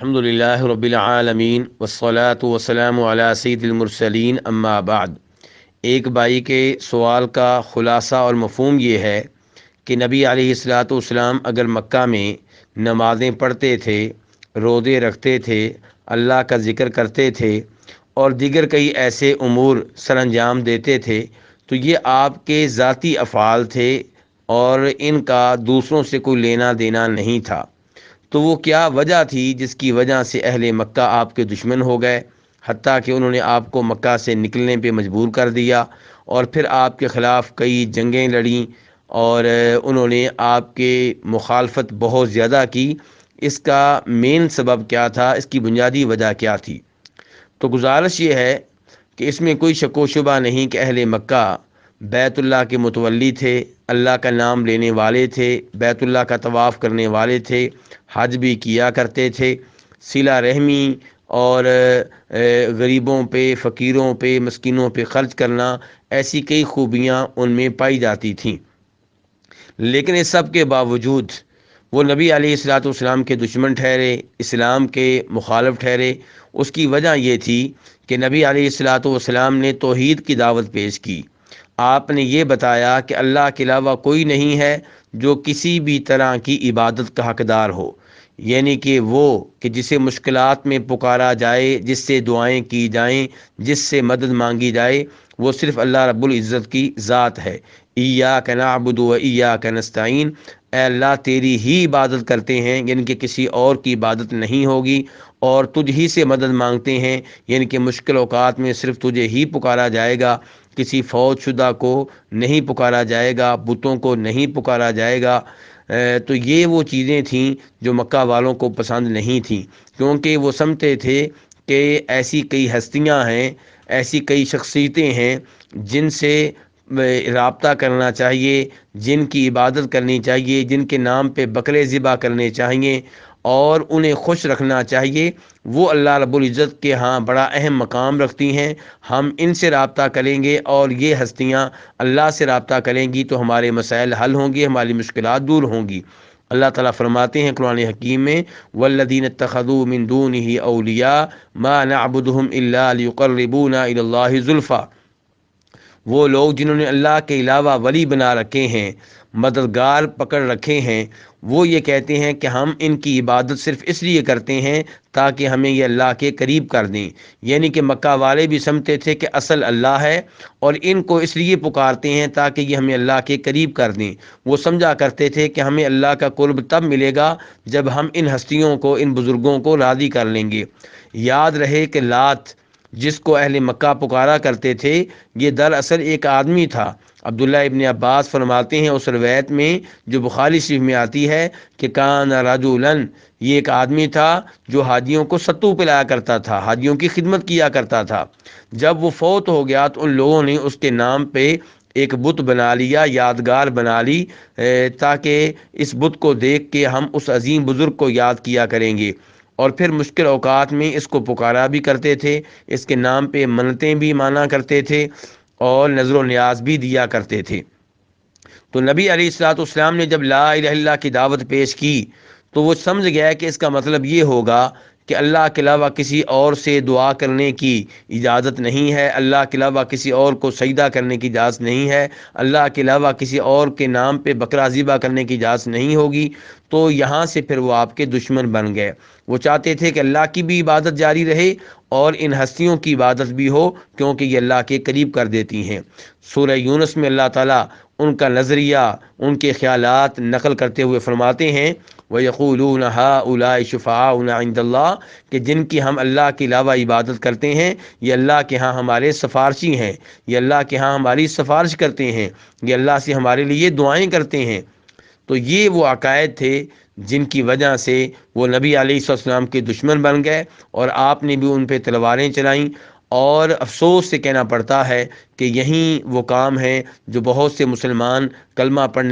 الحمدللہ رب العالمین والصلاة والسلام علی سید المرسلین اما بعد۔ ایک بھائی کے سوال کا خلاصہ اور مفہوم یہ ہے کہ نبی علیہ الصلاۃ والسلام اگر مکہ میں نمازیں پڑھتے تھے، روزے رکھتے تھے، اللہ کا ذکر کرتے تھے اور دیگر کئی ایسے امور سر انجام دیتے تھے تو یہ آپ کے ذاتی افعال تھے اور ان کا دوسروں سے کوئی لینا دینا نہیں تھا۔ تو وہ کیا وجہ تھی جس کی وجہ سے اہل مکہ آپ کے دشمن ہو گئے، حتیٰ کہ انہوں نے آپ کو مکہ سے نکلنے پہ مجبور کر دیا اور پھر آپ کے خلاف کئی جنگیں لڑیں اور انہوں نے آپ کے مخالفت بہت زیادہ کی؟ اس کا مین سبب کیا تھا؟ اس کی بنیادی وجہ کیا تھی؟ تو گزارش یہ ہے کہ اس میں کوئی شک و شبہ نہیں کہ اہل مکہ بیت اللہ کے متولی تھے، اللہ کا نام لینے والے تھے، بیت اللہ کا طواف کرنے والے تھے، حج بھی کیا کرتے تھے، صلہ رحمی اور غریبوں پہ، فقیروں پہ، مسکینوں پہ خرچ کرنا، ایسی کئی خوبیاں ان میں پائی جاتی تھیں۔ لیکن اس سب کے باوجود وہ نبی علیہ الصلاۃ والسلام کے دشمن ٹھہرے، اسلام کے مخالف ٹھہرے۔ اس کی وجہ یہ تھی کہ نبی علیہ الصلاۃ والسلام نے توحید کی دعوت پیش کی۔ آپ نے یہ بتایا کہ اللہ کے علاوہ کوئی نہیں ہے جو کسی بھی طرح کی عبادت کا حقدار ہو، یعنی کہ وہ کہ جسے مشکلات میں پکارا جائے، جس سے دعائیں کی جائیں، جس سے مدد مانگی جائے، وہ صرف اللہ رب العزت کی ذات ہے۔ ایاک نعبد و ایاک نستعین، اے اللہ تیری ہی عبادت کرتے ہیں، یعنی کہ کسی اور کی عبادت نہیں ہوگی، اور تجھ ہی سے مدد مانگتے ہیں، یعنی کہ مشکل اوقات میں صرف تجھے ہی پکارا جائے گا، کسی فوت شدہ کو نہیں پکارا جائے گا، بتوں کو نہیں پکارا جائے گا۔ تو یہ وہ چیزیں تھیں جو مکہ والوں کو پسند نہیں تھیں، کیونکہ وہ سمجھتے تھے کہ ایسی کئی ہستیاں ہیں، ایسی کئی شخصیتیں ہیں جن سے رابطہ کرنا چاہیے، جن کی عبادت کرنی چاہیے، جن کے نام پہ بکرے ذبح کرنے چاہیے اور انہیں خوش رکھنا چاہیے، وہ اللہ رب العزت کے ہاں بڑا اہم مقام رکھتی ہیں۔ ہم ان سے رابطہ کریں گے اور یہ ہستیاں اللہ سے رابطہ کریں گی تو ہمارے مسائل حل ہوں گی، ہماری مشکلات دور ہوں گی۔ اللہ تعالیٰ فرماتے ہیں قرآن حکیم میں، والذین اتخذوا من دونه اولیاء ما نعبدهم الا لیقربونا الی اللہ زلفی، وہ لوگ جنہوں نے اللہ کے علاوہ ولی بنا رکھے ہیں، مددگار پکڑ رکھے ہیں، وہ یہ کہتے ہیں کہ ہم ان کی عبادت صرف اس لیے کرتے ہیں تاکہ ہمیں یہ اللہ کے قریب کر دیں۔ یعنی کہ مکہ والے بھی سمجھتے تھے کہ اصل اللہ ہے اور ان کو اس لیے پکارتے ہیں تاکہ یہ ہمیں اللہ کے قریب کر دیں۔ وہ سمجھا کرتے تھے کہ ہمیں اللہ کا قرب تب ملے گا جب ہم ان ہستیوں کو، ان بزرگوں کو راضی کر لیں گے۔ یاد رہے کہ لات جس کو اہل مکہ پکارا کرتے تھے، یہ دراصل ایک آدمی تھا۔ عبداللہ ابن عباس فرماتے ہیں اس روایت میں جو بخاری شریف میں آتی ہے کہ کان رجلاً، یہ ایک آدمی تھا جو حاجیوں کو ستو پلایا کرتا تھا، حاجیوں کی خدمت کیا کرتا تھا۔ جب وہ فوت ہو گیا تو ان لوگوں نے اس کے نام پہ ایک بت بنا لیا، یادگار بنا لی، تاکہ اس بت کو دیکھ کے ہم اس عظیم بزرگ کو یاد کیا کریں گے، اور پھر مشکل اوقات میں اس کو پکارا بھی کرتے تھے، اس کے نام پہ منتیں بھی مانا کرتے تھے اور نظر و نیاز بھی دیا کرتے تھے۔ تو نبی علیہ الصلوۃ والسلام نے جب لا الہ الا اللہ کی دعوت پیش کی تو وہ سمجھ گیا کہ اس کا مطلب یہ ہوگا کہ اللہ کے علاوہ کسی اور سے دعا کرنے کی اجازت نہیں ہے، اللہ کے علاوہ کسی اور کو سجدہ کرنے کی اجازت نہیں ہے، اللہ کے علاوہ کسی اور کے نام پہ بکرا ذبح کرنے کی اجازت نہیں ہوگی۔ تو یہاں سے پھر وہ آپ کے دشمن بن گئے۔ وہ چاہتے تھے کہ اللہ کی بھی عبادت جاری رہے اور ان ہستیوں کی عبادت بھی ہو، کیونکہ یہ اللہ کے قریب کر دیتی ہیں۔ سورہ یونس میں اللہ تعالیٰ ان کا نظریہ، ان کے خیالات نقل کرتے ہوئے فرماتے ہیں وَيَقُولُونَ هَؤُلَاءِ شُفَعَاؤُنَا عِندَ اللَّهِ، کہ جن کی ہم اللہ کے علاوہ عبادت کرتے ہیں یہ اللہ کے ہاں ہمارے سفارشی ہیں، یہ اللہ کے ہاں ہماری سفارش کرتے ہیں، یہ اللہ سے ہمارے لیے دعائیں کرتے ہیں۔ تو یہ وہ عقائد تھے جن کی وجہ سے وہ نبی علیہ السلام کے دشمن بن گئے اور آپ نے بھی ان پہ تلواریں چلائیں۔ اور افسوس سے کہنا پڑتا ہے کہ یہیں وہ کام ہے جو بہت سے مسلمان کلمہ پڑھنے